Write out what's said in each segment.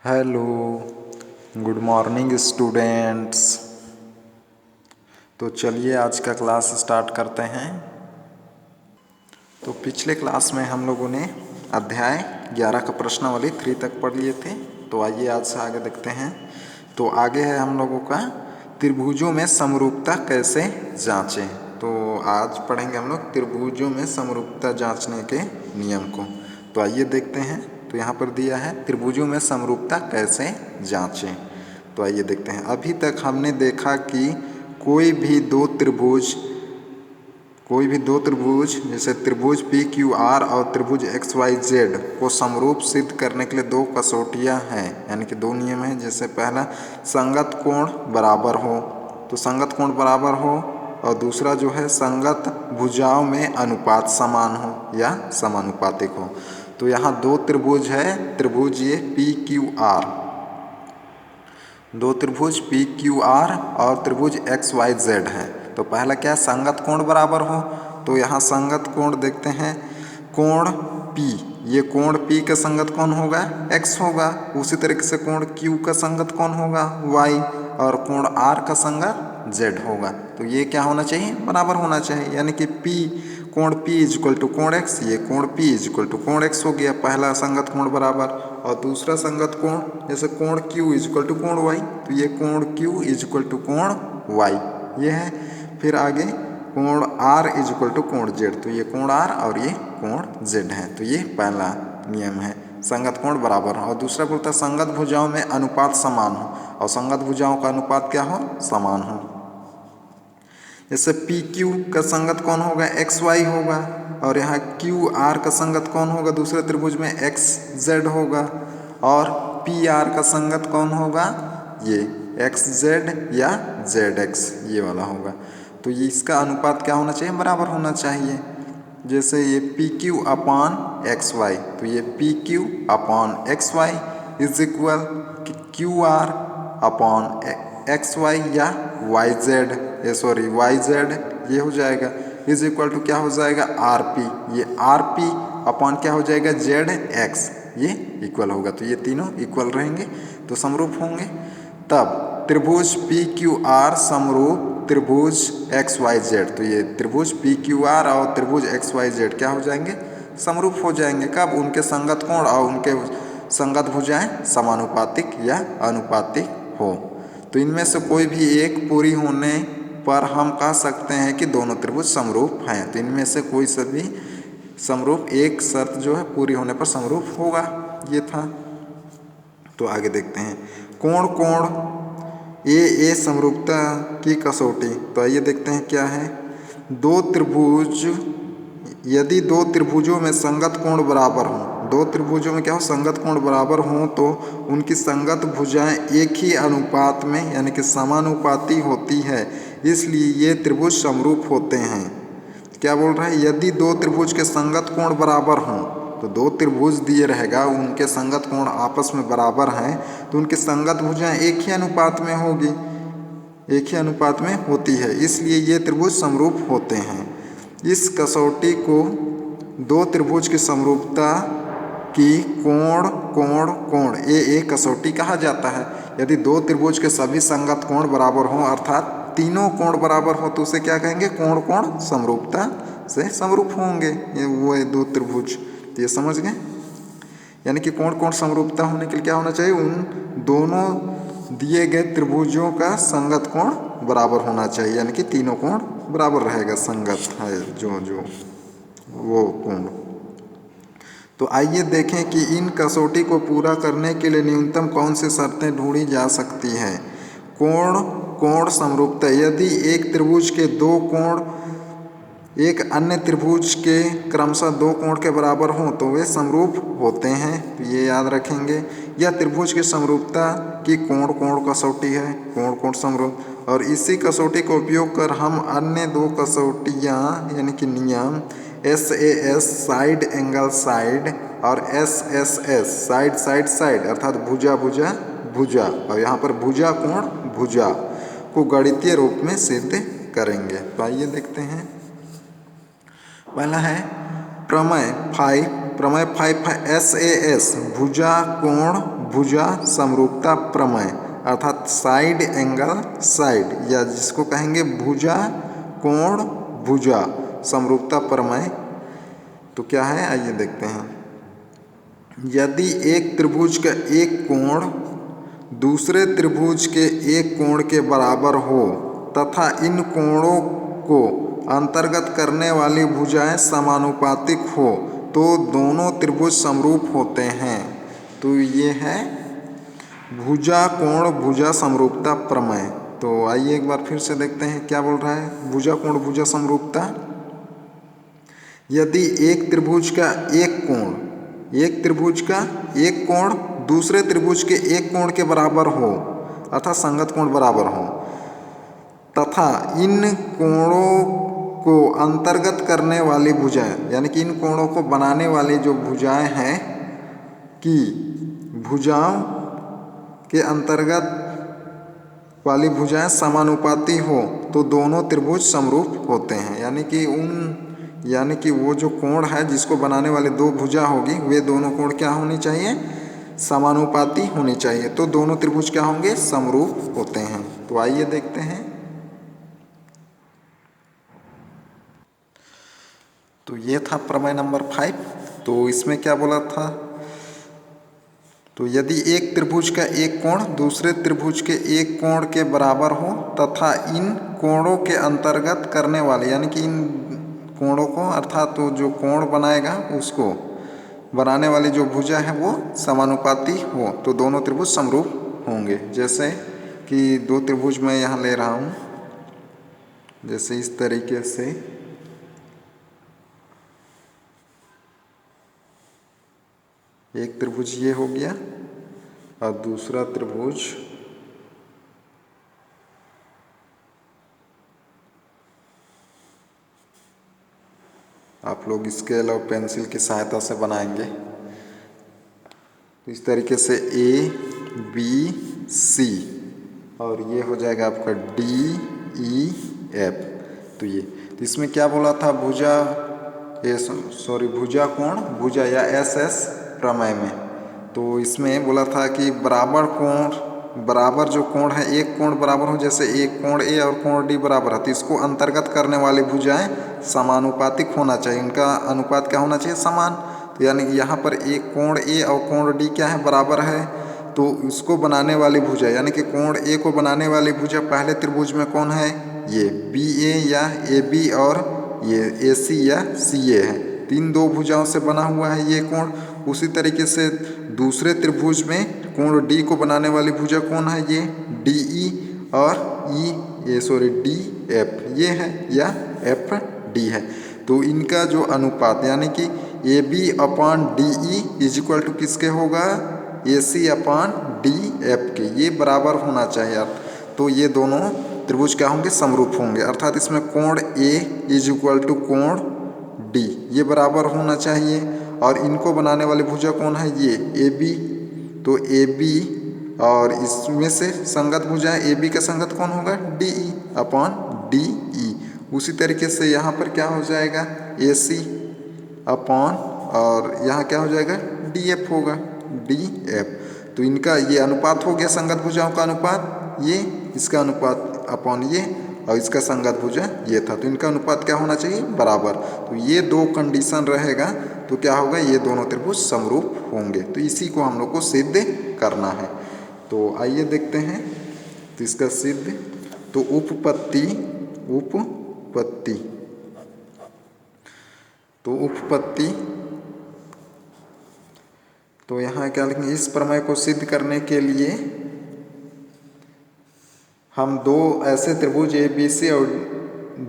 Hello, good morning students. तो चलिए आज का क्लास स्टार्ट करते हैं। तो पिछले क्लास में हम लोगों ने अध्याय 11 का प्रश्नावली 3 तक पढ़ लिए थे। तो आइए आज से आगे देखते हैं। तो आगे है हम लोगों का त्रिभुजों में समरूपता कैसे जांचें। तो आज पढ़ेंगे हम लोग त्रिभुजों में समरूपता जांचने के नियम को। तो आइए देखते हैं। तो यहाँ पर दिया है त्रिभुजों में समरूपता कैसे जांचें। तो आइए देखते हैं। अभी तक हमने देखा कि कोई भी दो त्रिभुज जैसे त्रिभुज पी क्यू आर और त्रिभुज एक्स वाई जेड को समरूप सिद्ध करने के लिए दो कसौटियाँ हैं, यानी कि दो नियम हैं। जैसे पहला संगत कोण बराबर हो, तो संगत कोण बराबर हो, और दूसरा जो है संगत भुजाओं में अनुपात समान हो या समानुपातिक हो। तो यहाँ दो त्रिभुज है, त्रिभुज ये पी क्यू आर, दो त्रिभुज पी क्यू आर और त्रिभुज एक्स वाई जेड है। तो पहला क्या है, संगत कोण बराबर हो। तो यहाँ संगत कोण देखते हैं, कोण P, ये कोण P का संगत कौन होगा, x होगा। उसी तरीके से कोण Q का संगत कौन होगा, y, और कोण R का संगत Z होगा। तो ये क्या होना चाहिए, बराबर होना चाहिए। यानी कि कोण P इक्वल टू कोण x, ये कोण P इक्वल टू कोण x हो गया, पहला संगत कोण बराबर। और दूसरा संगत कोण जैसे कोण Q इक्वल टू कोण y, तो ये कोण Q इक्वल टू कोण y ये है। फिर आगे कोण R इक्वल टू कोण Z, तो ये कोण R और ये कोण Z है। तो ये पहला नियम है, संगत कोण बराबर हो। और दूसरा बोलता है संगत भुजाओं में अनुपात समान हो, और संगत भुजाओं का अनुपात क्या हो, समान हो। जैसे पी क्यू का संगत कौन होगा, एक्स वाई होगा, और यहाँ क्यू आर का संगत कौन होगा, दूसरे त्रिभुज में एक्स जेड होगा। और पी आर का संगत कौन होगा, ये एक्स जेड या जेड एक्स, ये वाला होगा। तो ये इसका अनुपात क्या होना चाहिए, बराबर होना चाहिए। जैसे ये P Q upon X Y, तो ये P Q upon X Y is equal Q R upon X Y या वाई जेड, वाई जेड, ये हो जाएगा इज इक्वल टू क्या हो जाएगा, आर पी, ये आर पी अपॉन क्या हो जाएगा, जेड एक्स, ये इक्वल होगा। तो ये तीनों इक्वल रहेंगे तो समरूप होंगे। तब त्रिभुज पी क्यू आर समरूप त्रिभुज एक्स वाई जेड, तो ये त्रिभुज पी क्यू आर और त्रिभुज एक्स वाई जेड क्या हो जाएंगे, समरूप हो जाएंगे। कब, उनके संगत कोण और उनके संगत भुजाएं समानुपातिक या अनुपातिक हो। तो इनमें से कोई भी एक पूरी होने पर हम कह सकते हैं कि दोनों त्रिभुज समरूप हैं। तो इनमें से कोई सा भी समरूप एक शर्त जो है पूरी होने पर समरूप होगा, ये था। तो आगे देखते हैं कोण ए समरूपता की कसौटी। तो आइए देखते हैं क्या है। दो त्रिभुज, यदि दो त्रिभुजों में संगत कोण बराबर हों, दो त्रिभुजों में क्या हो, संगत कोण बराबर हों, तो उनकी संगत भुजाएं एक ही अनुपात में यानी कि समानुपाती होती है, इसलिए ये त्रिभुज समरूप होते हैं। क्या बोल रहा है, यदि दो त्रिभुज के संगत कोण बराबर हों, तो दो त्रिभुज दिए रहेगा, उनके संगत कोण आपस में बराबर हैं, तो उनकी संगत भुजाएं एक ही अनुपात में होगी, एक ही अनुपात में होती है, इसलिए ये त्रिभुज समरूप होते हैं। इस कसौटी को दो त्रिभुज की समरूपता की कोण ए कसौटी कहा जाता है। यदि दो त्रिभुज के सभी संगत कोण बराबर हों, अर्थात तीनों कोण बराबर हो, तो उसे क्या कहेंगे, कोण समरूपता से समरूप होंगे ये वो दो त्रिभुज। तो ये समझ गए, यानी कि कोण समरूपता होने के लिए क्या होना चाहिए, उन दोनों दिए गए त्रिभुजों का संगत कोण बराबर होना चाहिए, यानी कि तीनों कोण बराबर रहेगा, संगत है जो वो कोण। तो आइए देखें कि इन कसौटी को पूरा करने के लिए न्यूनतम कौन सी शर्तें ढूंढी जा सकती हैं। कोण समरूपता, यदि एक त्रिभुज के दो कोण एक अन्य त्रिभुज के क्रमशः दो कोण के बराबर हों, तो वे समरूप होते हैं। तो ये याद रखेंगे। यह त्रिभुज की समरूपता की कोण कसौटी है, कोण समरूप। और इसी कसौटी का उपयोग कर हम अन्य दो कसौटियाँ यानी कि नियम SAS साइड एंगल साइड और SSS साइड अर्थात भुजा और यहाँ पर भुजा को गणितीय रूप में सिद्ध करेंगे। तो आइए देखते हैं। पहला है प्रमेय 5 SAS भुजा कोण भुजा समरूपता प्रमेय अर्थात साइड एंगल साइड, या जिसको कहेंगे भुजा कोण भुजा समरूपता प्रमेय। तो क्या है आइए देखते हैं। यदि एक त्रिभुज का एक कोण दूसरे त्रिभुज के एक कोण के बराबर हो तथा इन कोणों को अंतर्गत करने वाली भुजाएं समानुपातिक हो तो दोनों त्रिभुज समरूप होते हैं। तो ये है भुजा कोण भुजा समरूपता प्रमेय। तो आइए एक बार फिर से देखते हैं क्या बोल रहा है। भुजा कोण भुजा समरूपता, यदि एक त्रिभुज का एक कोण दूसरे त्रिभुज के एक कोण के बराबर हो अर्थात संगत कोण बराबर हो तथा इन कोणों को अंतर्गत करने वाली भुजाएं, यानी कि इन कोणों को बनाने वाली जो भुजाएं हैं कि भुजाओं के अंतर्गत वाली भुजाएं समानुपाती हो तो दोनों त्रिभुज समरूप होते हैं। यानी कि वो जो कोण है जिसको बनाने वाली दो भुजा होगी वे दोनों कोण क्या होनी चाहिए, समानुपाती होनी चाहिए, तो दोनों त्रिभुज क्या होंगे, समरूप होते हैं। तो आइए देखते हैं। तो ये था प्रमेय नंबर 5। तो इसमें क्या बोला था, तो यदि एक त्रिभुज का एक कोण दूसरे त्रिभुज के एक कोण के बराबर हो तथा इन कोणों के अंतर्गत करने वाले, यानी कि इन कोणों को अर्थात तो जो कोण बनाएगा उसको बनाने वाली जो भुजा है वो समानुपाती हो तो दोनों त्रिभुज समरूप होंगे। जैसे कि दो त्रिभुज मैं यहाँ ले रहा हूँ, जैसे इस तरीके से एक त्रिभुज ये हो गया और दूसरा त्रिभुज आप लोग स्केल और पेंसिल की सहायता से बनाएंगे। तो इस तरीके से A B C और ये हो जाएगा आपका D E F। तो इसमें क्या बोला था, भुजा कोण भुजा या SS प्रमेय में। तो इसमें बोला था कि बराबर जो कोण है, एक कोण बराबर हो, जैसे एक कोण A और कोण D बराबर है तो इसको अंतर्गत करने वाली भुजाएं समानुपातिक होना चाहिए, इनका अनुपात क्या होना चाहिए, समान। तो यानी कि यहाँ पर एक कोण A और कोण D क्या है, बराबर है, तो इसको बनाने वाली भुजा यानी कि कोण A को बनाने वाली भुजा पहले त्रिभुज में कौन है, ये BA या AB और ये AC या CA है। तीन दो भुजाओं से बना हुआ है ये कोण। उसी तरीके से दूसरे त्रिभुज में कोण D को बनाने वाली भुजा कौन है, ये DE और DF ये है या FD है। तो इनका जो अनुपात यानी कि AB/DE इक्वल टू किसके होगा, AC/DF के, ये बराबर होना चाहिए। तो ये दोनों त्रिभुज क्या होंगे, समरूप होंगे। अर्थात इसमें कोण A इक्वल टू कोण D ये बराबर होना चाहिए और इनको बनाने वाली भुजा कौन है, ये AB। तो AB और इसमें से संगत भुजा है AB का संगत कौन होगा, DE/DE। उसी तरीके से यहाँ पर क्या हो जाएगा, AC और यहाँ क्या हो जाएगा, DF होगा, DF। तो इनका ये अनुपात हो गया, संगत भुजाओं का अनुपात, ये इसका अनुपात अपॉन ये और इसका संगत भुजा ये था। तो इनका अनुपात क्या होना चाहिए, बराबर। तो ये दो कंडीशन रहेगा तो क्या होगा, ये दोनों त्रिभुज समरूप होंगे। तो इसी को हम लोग को सिद्ध करना है। तो आइए देखते हैं। तो इसका सिद्ध, तो उपपत्ति तो उपपत्ति, तो यहाँ क्या लिखेंगे, इस प्रमेय को सिद्ध करने के लिए हम दो ऐसे त्रिभुज ABC और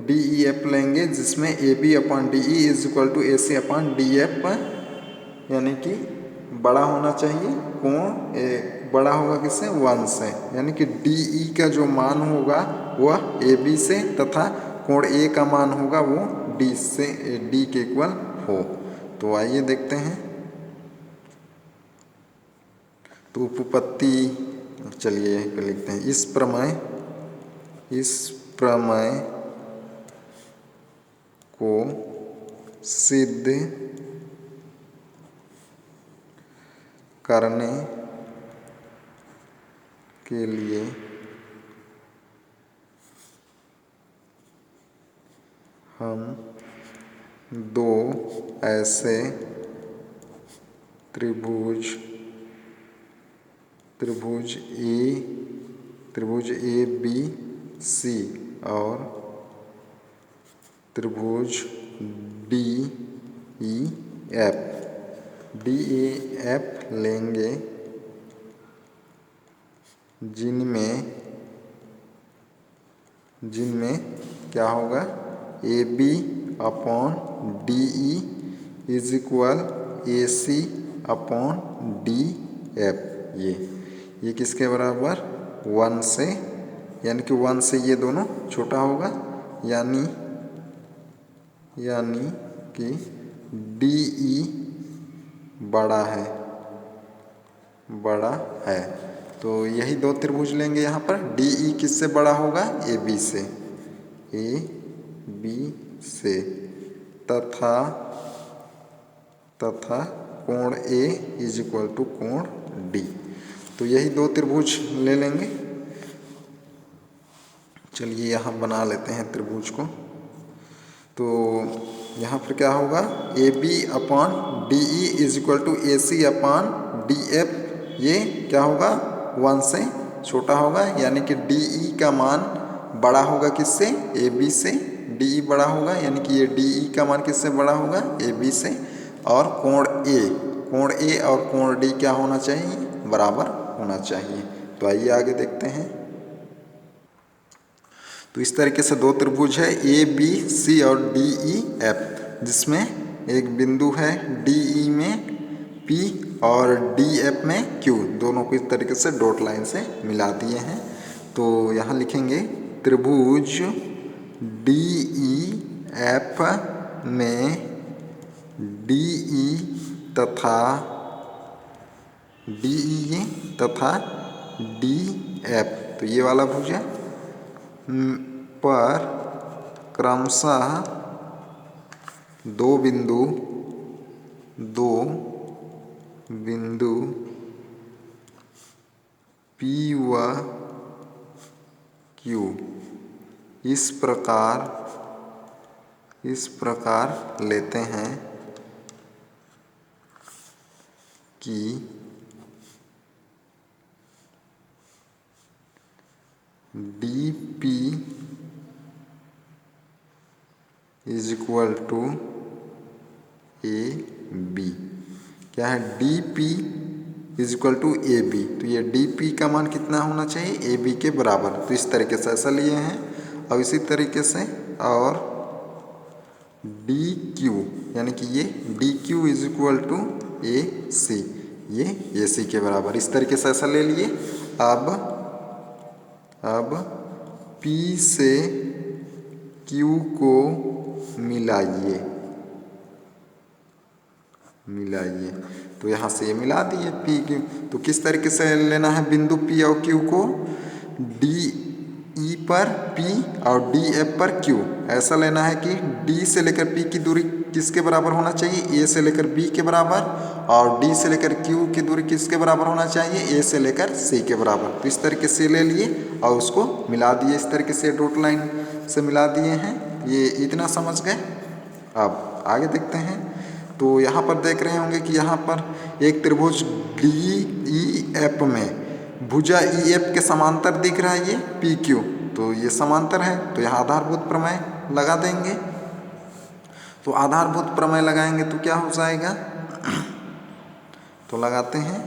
DEF लेंगे जिसमें AB/DE is equal to AC/DF, यानी कि बड़ा होना चाहिए कोण बड़ा होगा किससे, 1 से, यानी कि DE का जो मान होगा वह AB से तथा कोण A का मान होगा वो D के इक्वल हो। तो आइए देखते हैं। तो उपपत्ति, चलिए यहीं पे लिखते हैं, इस प्रमेय को सिद्ध करने के लिए हम दो ऐसे त्रिभुज ए बी सी और त्रिभुज डी ई एफ लेंगे, जिनमें क्या होगा, A B upon D E is equal A C upon D F. ये किसके बराबर, 1 से, यानी कि 1 से ये दोनों छोटा होगा, यानी कि डी ई बड़ा है। तो यही दो त्रिभुज लेंगे यहाँ पर। डी ई किससे बड़ा होगा, ए बी से तथा कोण ए इज इक्वल टू कोण डी। तो यही दो त्रिभुज ले लेंगे। चलिए यहाँ बना लेते हैं त्रिभुज को। तो यहाँ पर क्या होगा, A B upon D E is equal to A C upon D F. ये क्या होगा, 1 से छोटा होगा, यानी कि डी ई का मान बड़ा होगा किससे, ए बी से। डी ई बड़ा होगा, यानी कि ये डी ई का मान किससे बड़ा होगा, ए बी से। और कोण ए और कोण डी क्या होना चाहिए, बराबर होना चाहिए। तो आइए आगे देखते हैं। तो इस तरीके से दो त्रिभुज है ए बी सी और डी ई एफ, जिसमें एक बिंदु है डी ई में P और डी एफ में Q, दोनों को इस तरीके से डॉट लाइन से मिला दिए हैं। तो यहाँ लिखेंगे त्रिभुज डी ई एफ में डी ई तथा डी एफ, तो ये वाला भुज है, पर क्रमशः दो बिंदु P व Q इस प्रकार लेते हैं कि DP is equal to AB। क्या है, DP is equal to AB। तो ये DP का मान कितना होना चाहिए, AB के बराबर। तो इस तरीके से ऐसा लिए हैं। और इसी तरीके से और DQ, यानी कि ये DQ is equal to AC, ये AC के बराबर। इस तरीके से ऐसा ले लिए। अब P से Q को मिलाइए। तो यहाँ से ये मिला दिए P Q। तो किस तरीके से लेना है बिंदु P और Q को, D E पर P और D F पर Q। ऐसा लेना है कि D से लेकर P की दूरी किसके बराबर होना चाहिए, A से लेकर B के बराबर, और D से लेकर Q की दूरी किसके बराबर होना चाहिए, A से लेकर C के बराबर। तो इस तरीके से ले लिए और उसको मिला दिए। इस तरीके से डॉट लाइन से मिला दिए हैं। ये इतना समझ गए। अब आगे देखते हैं। तो यहाँ पर देख रहे होंगे कि यहाँ पर एक त्रिभुज DEF में भुजा EF के समांतर दिख रहा है ये PQ। तो ये समांतर है, तो यहाँ आधारभूत प्रमेय लगा देंगे। तो आधारभूत प्रमेय लगाएंगे तो क्या हो जाएगा, तो लगाते हैं।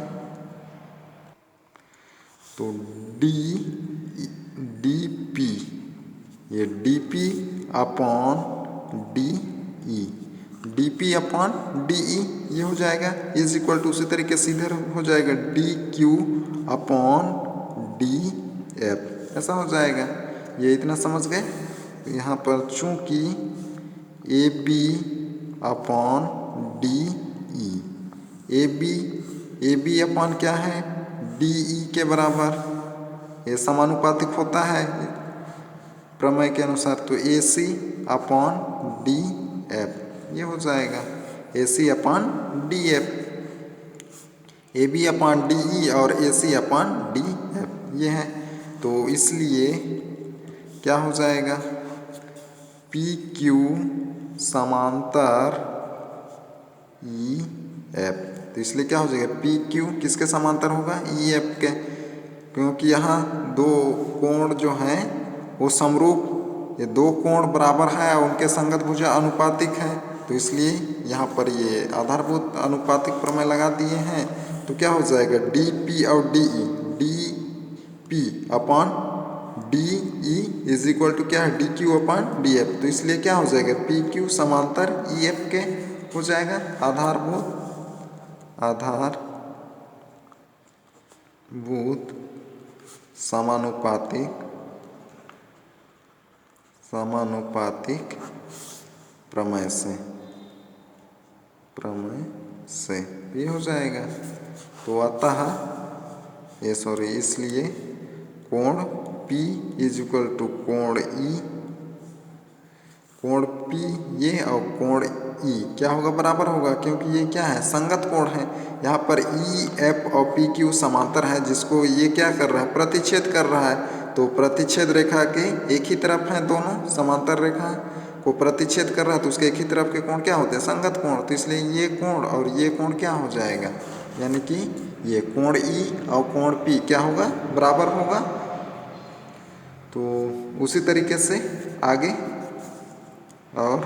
तो DP, ये DP upon DE, DP upon DE ये हो जाएगा इज इक्वल टू, उसी तरीके से इधर हो जाएगा DQ अपॉन DF, ऐसा हो जाएगा। ये इतना समझ गए। तो यहाँ पर चूंकि AB upon DE, AB upon क्या है, DE के बराबर, ये समानुपातिक होता है प्रमेय के अनुसार। तो AC अपॉन DF ये हो जाएगा AC upon DF, AB upon DE और AC अपॉन DF ये है। तो इसलिए क्या हो जाएगा, पी क्यू समांतर ई एफ। तो इसलिए क्या हो जाएगा, पी क्यू किसके समांतर होगा, ई एफ के, क्योंकि यहाँ दो कोण जो हैं वो समरूप, ये दो कोण बराबर है और उनके संगत भुजा अनुपातिक है। तो इसलिए यहाँ पर ये आधारभूत अनुपातिक प्रमेय लगा दिए हैं। तो क्या हो जाएगा, डी पी और D E, D P upon D E is equal to क्या है, D Q upon D F. तो इसलिए क्या हो जाएगा, पी क्यू समांतर ई एफ के हो जाएगा, आधारभूत समानुपातिक प्रमेय से ये हो जाएगा। तो अतः इसलिए कोण P इज इक्वल टू कोण E, कोण P ये और कोण E क्या होगा, बराबर होगा, क्योंकि ये क्या है, संगत कोण है। यहाँ पर E F और P Q समांतर है, जिसको ये क्या कर रहा है, प्रतिच्छेद कर रहा है। तो प्रतिच्छेद रेखा के एक ही तरफ है, दोनों समांतर रेखा को प्रतिच्छेद कर रहा है, तो उसके एक ही तरफ के कोण क्या होते हैं, संगत कोण। तो इसलिए ये कोण और ये कोण क्या हो जाएगा, यानी कि ये कोण E और कोण P क्या होगा, बराबर होगा। तो उसी तरीके से आगे, और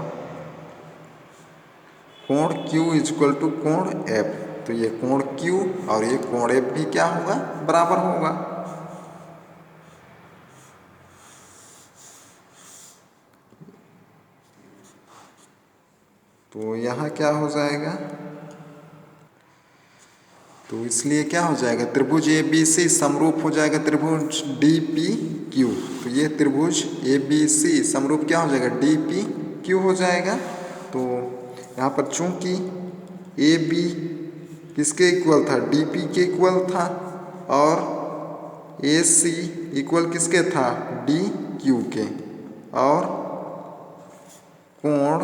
कोण Q इज इक्वल टू कोण F। तो ये कोण Q और ये कोण F भी क्या होगा, बराबर होगा। तो यहाँ क्या हो जाएगा, तो इसलिए क्या हो जाएगा, त्रिभुज ABC समरूप हो जाएगा त्रिभुज DPQ। तो ये त्रिभुज ABC समरूप क्या हो जाएगा, DPQ हो जाएगा। तो यहाँ पर चूंकि AB किसके इक्वल था, DP के इक्वल था, और AC इक्वल किसके था, DQ के, और कोण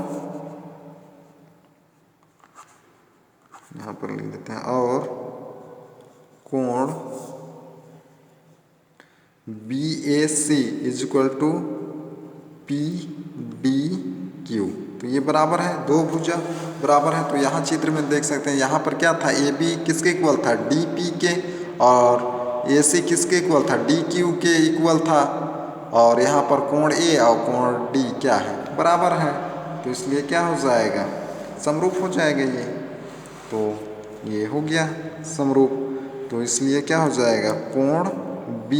यहाँ पर लिख देते हैं, और कोण BAC is equal to PDQ। तो ये बराबर है, दो भुजा बराबर है। तो यहाँ चित्र में देख सकते हैं, यहाँ पर क्या था, AB किसके इक्वल था, DP के, और AC किसके इक्वल था, DQ के इक्वल था, और यहाँ पर कोण A और कोण D क्या है, बराबर है। तो इसलिए क्या हो जाएगा, समरूप हो जाएगा ये। तो ये हो गया समरूप। तो इसलिए क्या हो जाएगा, कोण B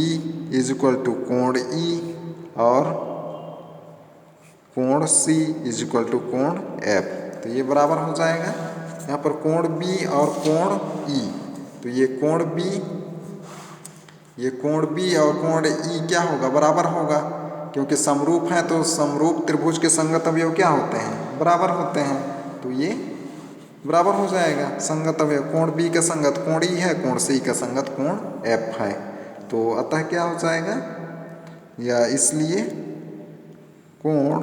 इज इक्वल टू कोण E और कोण C इज इक्वल टू कोण F। तो ये बराबर हो जाएगा। यहाँ पर कोण B और कोण E, तो ये कोण B और कोण E क्या होगा, बराबर होगा, क्योंकि समरूप है। तो समरूप त्रिभुज के संगत अवयव क्या होते हैं, बराबर होते हैं। तो ये बराबर हो जाएगा, संगत अवयव कोण B का संगत कोण E है, कोण C का संगत कोण F है। तो अतः क्या हो जाएगा, या इसलिए कोण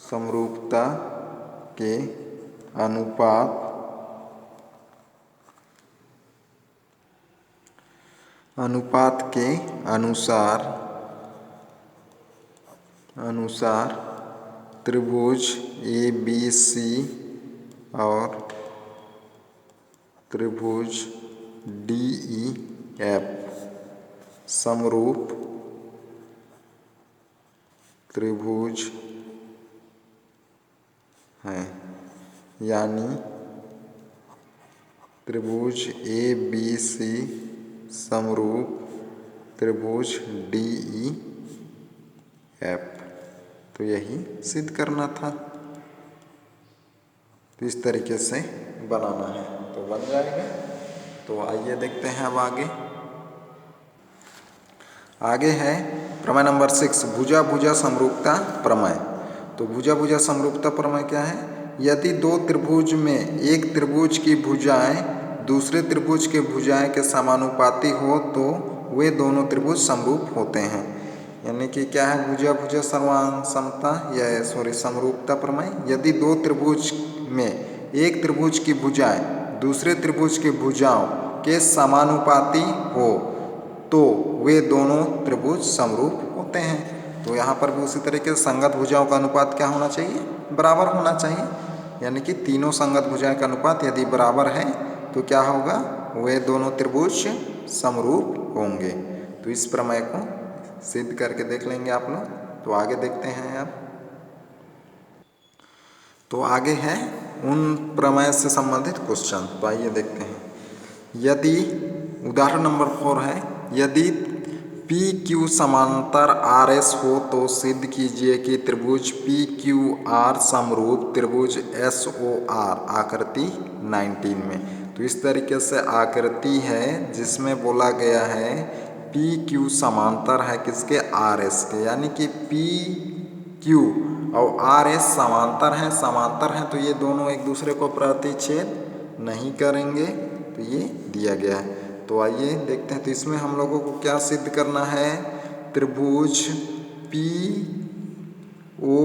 समरूपता के अनुपात के अनुसार त्रिभुज ABC और त्रिभुज DEF समरूप त्रिभुज हैं, यानी त्रिभुज ABC समरूप त्रिभुज DEF। तो यही सिद्ध करना था। तो इस तरीके से बनाना है, तो बन जाएगा। तो आइए देखते हैं अब आगे है प्रमेय नंबर 6, भुजा समरूपता प्रमेय। तो भुजा समरूपता प्रमेय क्या है, यदि दो त्रिभुज में एक त्रिभुज की भुजाएं दूसरे त्रिभुज के भुजाएं के समानुपाती हो तो वे दोनों त्रिभुज समरूप होते हैं। यानी कि क्या है, भुजा समान समता या समरूपता प्रमेय। यदि दो त्रिभुज में एक त्रिभुज की भुजाएं दूसरे त्रिभुज की भुजाओं के समानुपाती हो तो वे दोनों त्रिभुज समरूप होते हैं। तो यहाँ पर भी उसी तरीके से संगत भुजाओं का अनुपात क्या होना चाहिए, बराबर होना चाहिए। यानी कि तीनों संगत भुजाएं का अनुपात यदि बराबर है तो क्या होगा, वे दोनों त्रिभुज समरूप होंगे। तो इस प्रमेय को सिद्ध करके देख लेंगे आप लोग। तो आगे देखते हैं अब। तो आगे है उन प्रमेय से संबंधित क्वेश्चन। तो आइए देखते हैं। यदि उदाहरण नंबर 4 है, यदि पी क्यू समांतर आर एस हो तो सिद्ध कीजिए कि त्रिभुज पी क्यू आर समरूप त्रिभुज एस ओ आर आकृति 19 में। तो इस तरीके से आकृति है जिसमें बोला गया है पी क्यू समांतर है किसके, आर एस के, यानी कि पी क्यू और आर एस समांतर हैं तो ये दोनों एक दूसरे को प्रतिच्छेद नहीं करेंगे। तो ये दिया गया है। तो आइए देखते हैं। तो इसमें हम लोगों को क्या सिद्ध करना है, त्रिभुज पी ओ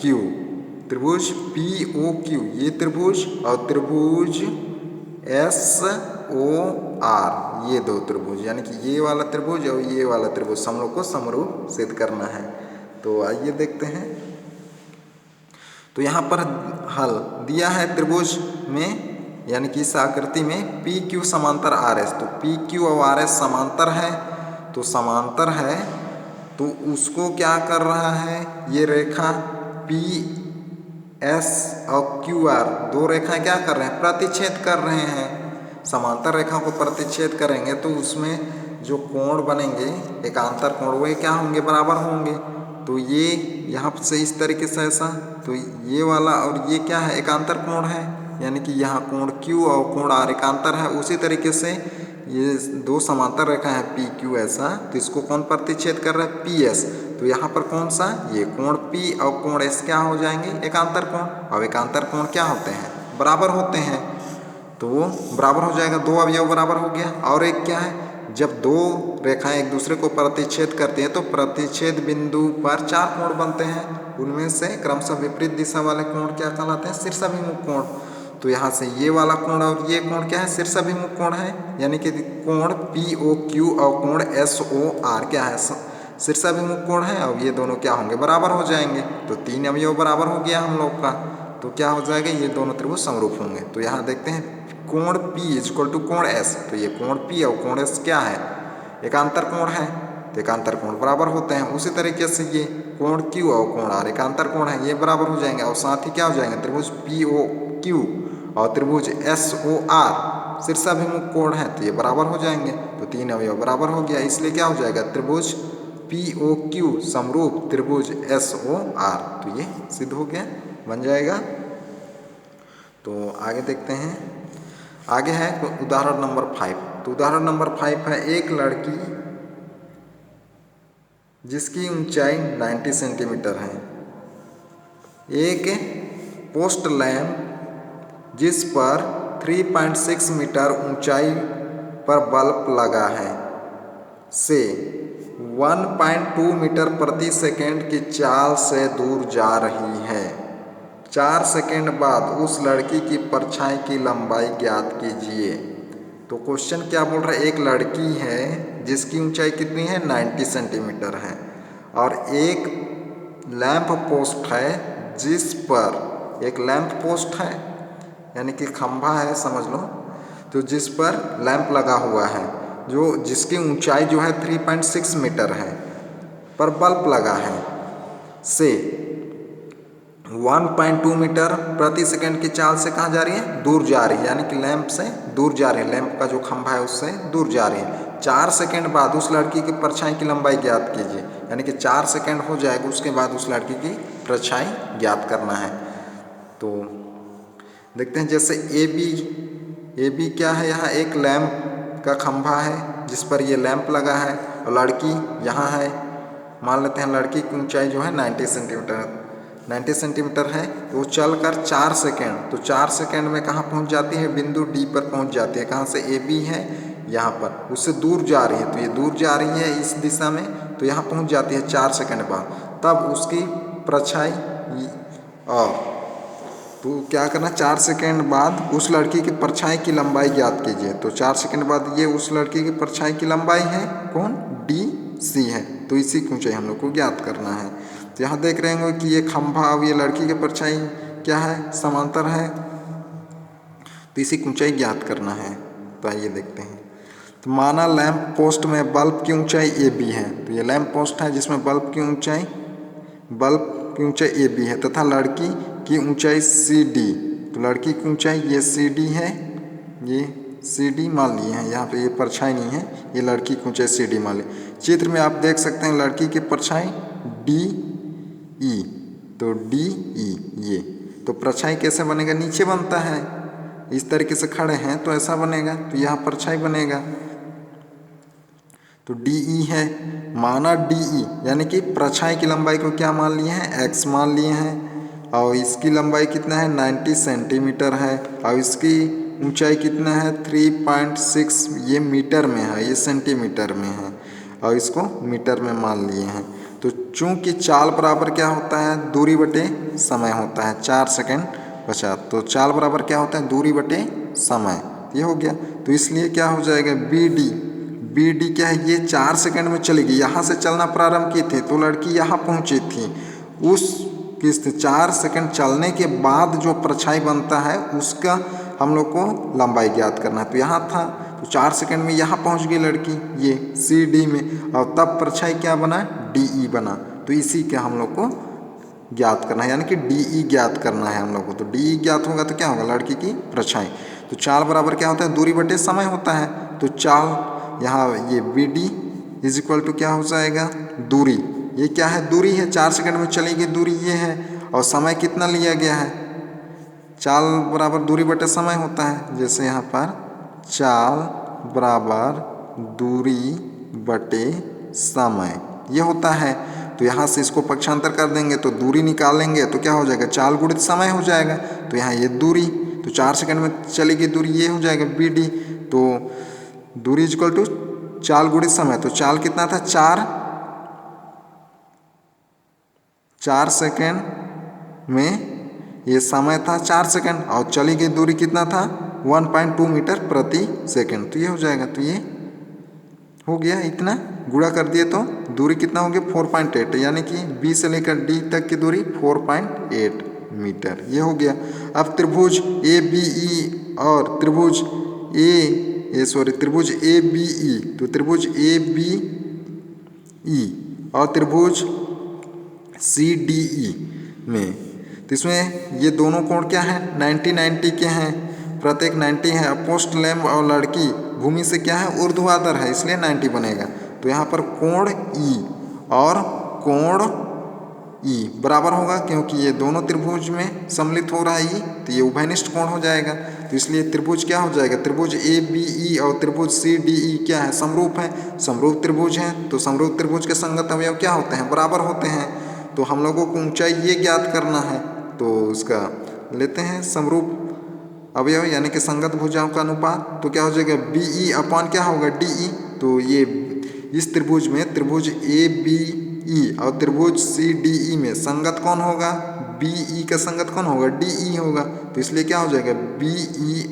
क्यू, त्रिभुज पी ओ क्यू ये त्रिभुज और त्रिभुज एस ओ आर ये दो त्रिभुज, यानी कि ये वाला त्रिभुज और ये वाला त्रिभुज हम लोग को समरूप सिद्ध करना है। तो आइए देखते हैं। तो यहाँ पर हल दिया है त्रिभुज में, यानी कि इस आकृति में पी क्यू समांतर आर एस। तो पी क्यू और आर एस समांतर है, तो समांतर है तो उसको क्या कर रहा है, ये रेखा पी एस और क्यू आर दो रेखाएं क्या कर रहे हैं, प्रतिच्छेद कर रहे हैं। समांतर रेखा को प्रतिच्छेद करेंगे तो उसमें जो कोण बनेंगे एकांतर कोण वे क्या होंगे, बराबर होंगे। तो ये यहाँ से इस तरीके से ऐसा, तो ये वाला और ये क्या है, एकांतर कोण है, यानी कि यहाँ कोण Q और कोण R एकांतर है। उसी तरीके से ये दो समांतर रेखा है पी क्यू ऐसा, तो इसको कौन प्रतिच्छेद कर रहा है, पी एस। तो यहाँ पर कौन सा, ये कोण P और कोण S क्या हो जाएंगे, एकांतर कोण। अब एकांतर कोण क्या होते हैं, बराबर होते हैं। तो वो बराबर हो जाएगा, दो अवयव बराबर हो गया। और एक क्या है, जब दो रेखाएं एक दूसरे को प्रतिच्छेद करती हैं तो प्रतिच्छेद बिंदु पर चार कोण बनते हैं। उनमें से क्रमशः विपरीत दिशा वाले कोण क्या कहलाते हैं, शीर्षाभिमुख कोण। तो यहाँ से ये वाला कोण और ये कोण क्या है, शीर्षाभिमुख कोण है, यानी कि कोण पी ओ क्यू और कोण एस ओ आर क्या है, शीर्षाभिमुख कोण है। और ये दोनों क्या होंगे, बराबर हो जाएंगे। तो तीन अवयव बराबर हो गया हम लोग का। तो क्या हो जाएगा, ये दोनों त्रिभुज समरूप होंगे। तो यहाँ देखते हैं कोण P इक्वल टू कोण S। तो ये कोण P और कोण S क्या है, एकांतर कोण है, तो एकांतर कोण बराबर होते हैं। उसी तरीके से ये कोण Q और कोण R एकांतर कोण है, ये बराबर हो जाएंगे। और साथ ही क्या हो जाएंगे, त्रिभुज POQ और त्रिभुज SOR शीर्षाभिमुख कोण है, तो ये बराबर हो जाएंगे। तो तीन अवयव बराबर हो गया, इसलिए क्या हो जाएगा, त्रिभुज POQ समरूप त्रिभुज SOR। तो ये सिद्ध हो गया, बन जाएगा। तो आगे देखते हैं। आगे है उदाहरण नंबर 5। तो उदाहरण नंबर 5 है, एक लड़की जिसकी ऊंचाई 90 सेंटीमीटर है, एक पोस्ट लैंप जिस पर 3.6 मीटर ऊंचाई पर बल्ब लगा है से 1.2 मीटर प्रति सेकंड की चाल से दूर जा रही है। 4 सेकंड बाद उस लड़की की परछाई की लंबाई ज्ञात कीजिए। तो क्वेश्चन क्या बोल रहा है, एक लड़की है जिसकी ऊंचाई कितनी है, 90 सेंटीमीटर है, और एक लैंप पोस्ट है जिस पर, एक लैंप पोस्ट है यानी कि खंभा है समझ लो, तो जिस पर लैंप लगा हुआ है, जो जिसकी ऊंचाई जो है 3.6 मीटर है, पर बल्ब लगा है, से 1.2 मीटर प्रति सेकंड की चाल से कहाँ जा रही है, दूर जा रही है, यानी कि लैंप से दूर जा रही है, लैंप का जो खंभा है उससे दूर जा रही है। 4 सेकंड बाद उस लड़की की परछाई की लंबाई ज्ञात कीजिए, यानी कि 4 सेकंड हो जाएगा, उसके बाद उस लड़की की परछाई ज्ञात करना है। तो देखते हैं, जैसे ए बी क्या है, यहाँ एक लैंप का खंभा है जिस पर ये लैंप लगा है, और लड़की यहाँ है, मान लेते हैं लड़की की ऊंचाई जो है 90 सेंटीमीटर है। तो वो चल कर 4 सेकेंड, तो 4 सेकेंड में कहाँ पहुँच जाती है, बिंदु डी पर पहुँच जाती है। कहाँ से, ए बी है यहाँ पर, उससे दूर जा रही है, तो ये दूर जा रही है इस दिशा में, तो यहाँ पहुँच जाती है 4 सेकेंड बाद। तब उसकी परछाई और तो क्या करना, 4 सेकेंड बाद उस लड़की की परछाई की लंबाई ज्ञात कीजिए। तो 4 सेकेंड बाद ये उस लड़की की परछाई की लंबाई है कौन, डी सी है। तो इसी की ऊंचाई हम लोग को ज्ञात करना है। तो यहाँ देख रहे होंगे कि ये खंभा और ये लड़की की परछाई क्या है, समांतर है। तो इसी की ऊंचाई ज्ञात करना है। तो आइए देखते हैं। तो माना लैंप पोस्ट में बल्ब की ऊंचाई ए बी है। तो ये लैंप पोस्ट है जिसमें बल्ब की ऊंचाई ए बी है तथा लड़की की ऊंचाई सी डी। तो लड़की की ऊंचाई ये सी डी है, ये सी डी मान लिए हैं। यहाँ पे ये परछाई नहीं है, ये लड़की की ऊंचाई सी डी मान ली। चित्र में आप देख सकते हैं लड़की की परछाई डी ई। तो डी ई ये, तो परछाई कैसे बनेगा, नीचे बनता है, इस तरीके से खड़े हैं तो ऐसा बनेगा। तो यहाँ परछाई बनेगा। तो डी ई है, माना डी ई यानी कि परछाई की लंबाई को क्या मान लिए हैं, एक्स मान लिए हैं। और इसकी लंबाई कितना है, 90 सेंटीमीटर है। और इसकी ऊंचाई कितना है, 3.6, ये मीटर में है, ये सेंटीमीटर में है। और इसको मीटर में मान लिए हैं। तो चूंकि चाल बराबर क्या होता है, दूरी बटे समय होता है। 4 सेकेंड बचा, तो चाल बराबर क्या होता है, दूरी बटे समय। ये हो गया। तो इसलिए क्या हो जाएगा, बी डी क्या है, ये 4 सेकंड में चलेगी। यहाँ से चलना प्रारंभ की थी तो लड़की यहाँ पहुँची थी। उस किस 4 सेकंड चलने के बाद जो परछाई बनता है उसका हम लोग को लंबाई ज्ञात करना है। तो यहाँ था, तो 4 सेकंड में यहाँ पहुँच गई लड़की ये सी डी में, और तब परछाई क्या बना, डी ई बना। तो इसी का हम लोग को ज्ञात करना है, यानी कि डी ई ज्ञात करना है हम लोग को। तो डी ई ज्ञात होगा तो क्या होगा, लड़की की परछाई। तो चाल बराबर क्या होता है, दूरी बटे समय होता है। तो चाल यहाँ ये B D is equal to क्या हो जाएगा, दूरी। ये क्या है, दूरी है, 4 सेकंड में चलेगी दूरी ये है। और समय कितना लिया गया है, चाल बराबर दूरी बटे समय होता है। जैसे यहाँ पर चाल बराबर दूरी बटे समय ये होता है। तो यहाँ से इसको पक्षांतर कर देंगे तो दूरी निकालेंगे तो क्या हो जाएगा, चाल गुणित समय हो जाएगा। तो यहाँ ये दूरी, तो 4 सेकंड में चलेगी दूरी, ये हो जाएगा बी डी। तो दूरी इज इक्वल टू चाल गुणित समय। तो चाल कितना था, 4 सेकेंड में ये समय था 4 सेकेंड, और चली गई दूरी कितना था, 1.2 मीटर प्रति सेकेंड। तो ये हो जाएगा। तो ये हो गया, इतना गुणा कर दिए तो दूरी कितना हो गया, 4.8, यानी कि बी से लेकर डी तक की दूरी 4.8 मीटर। ये हो गया। अब त्रिभुज ए बी ई और त्रिभुज त्रिभुज ए बी ई। तो त्रिभुज ए बी ई और त्रिभुज सी डी ई में, तो इसमें ये दोनों कोण क्या है, 90-90 के हैं, प्रत्येक 90 है। अपोस्ट लैंब और लड़की भूमि से क्या है, ऊर्ध्वाधर है, इसलिए 90 बनेगा। तो यहाँ पर कोण ई और कोण ई बराबर होगा, क्योंकि ये दोनों त्रिभुज में सम्मिलित हो रहा है ई, तो ये उभयनिष्ठ कोण हो जाएगा। तो इसलिए त्रिभुज क्या हो जाएगा, त्रिभुज ए बी ई और त्रिभुज सी डी ई क्या है, समरूप है, समरूप त्रिभुज हैं। तो समरूप त्रिभुज के संगत अवयव क्या होते हैं, बराबर होते हैं। तो हम लोगों को ऊंचाई ये ज्ञात करना है, तो उसका लेते हैं समरूप अवयव यानी कि संगत भुजाओं का अनुपात। तो क्या हो जाएगा, बी ई अपान क्या होगा, डी ई। तो ये इस त्रिभुज में त्रिभुज ए बी ई और त्रिभुज सी डी ई में संगत कौन होगा, बी ई का संगत कौन होगा, डी ई होगा। तो इसलिए क्या हो जाएगा, B E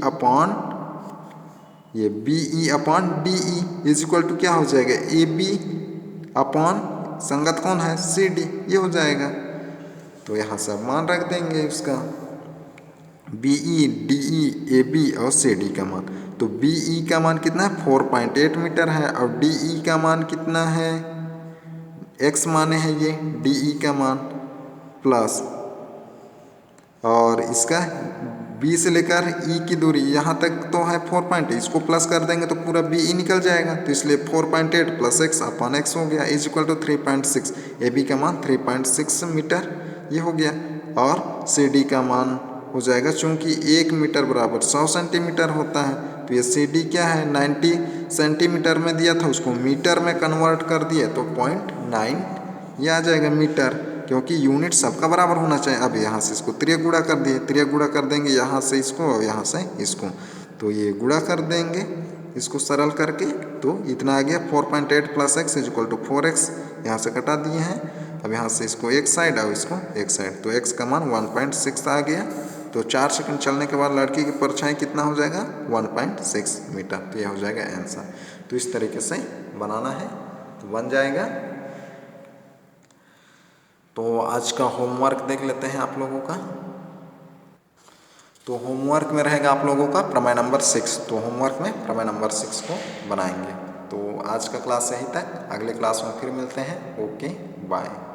upon D E is equal to क्या हो जाएगा, ए बी अपान संगत कौन है, सी डी, ये हो जाएगा। तो यहाँ सब मान रख देंगे उसका, B E, D E, A B और सी डी का मान। तो बी ई का मान कितना है, 4.8 मीटर है, और डी ई का मान कितना है, एक्स माने है ये, डी ई का मान प्लस, और इसका बी से लेकर ई की दूरी यहाँ तक तो है 4.8, इसको प्लस कर देंगे तो पूरा बी ई निकल जाएगा। तो इसलिए 4.8 प्लस एक्स अपान एक्स हो गया is equal to 3.6। A B का मान 3.6 मीटर ये हो गया। और सी डी का मान हो जाएगा, चूंकि 1 मीटर बराबर 100 सेंटीमीटर होता है, तो ये सी डी क्या है, 90 सेंटीमीटर में दिया था, उसको मीटर में कन्वर्ट कर दिए तो 0.9 ये आ जाएगा मीटर, क्योंकि यूनिट सबका बराबर होना चाहिए। अब यहाँ से इसको त्रिय गुणा कर दिए, त्रिय गुणा कर देंगे यहाँ से इसको और यहाँ से इसको, तो ये गुणा कर देंगे इसको सरल करके, तो इतना आ गया 4.8 plus X is equal to 4x, यहाँ से कटा दिए हैं। अब यहाँ से इसको एक साइड और इसको एक साइड, तो x का मान 1.6 आ गया। तो 4 सेकंड चलने के बाद लड़की की परछाई कितना हो जाएगा 1.6 मीटर। तो यह हो जाएगा आंसर। तो इस तरीके से बनाना है तो बन जाएगा। तो आज का होमवर्क देख लेते हैं आप लोगों का। तो होमवर्क में रहेगा आप लोगों का प्रमेय नंबर 6। तो होमवर्क में प्रमेय नंबर 6 को बनाएंगे। तो आज का क्लास यहीं तक, अगले क्लास में फिर मिलते हैं। Okay bye.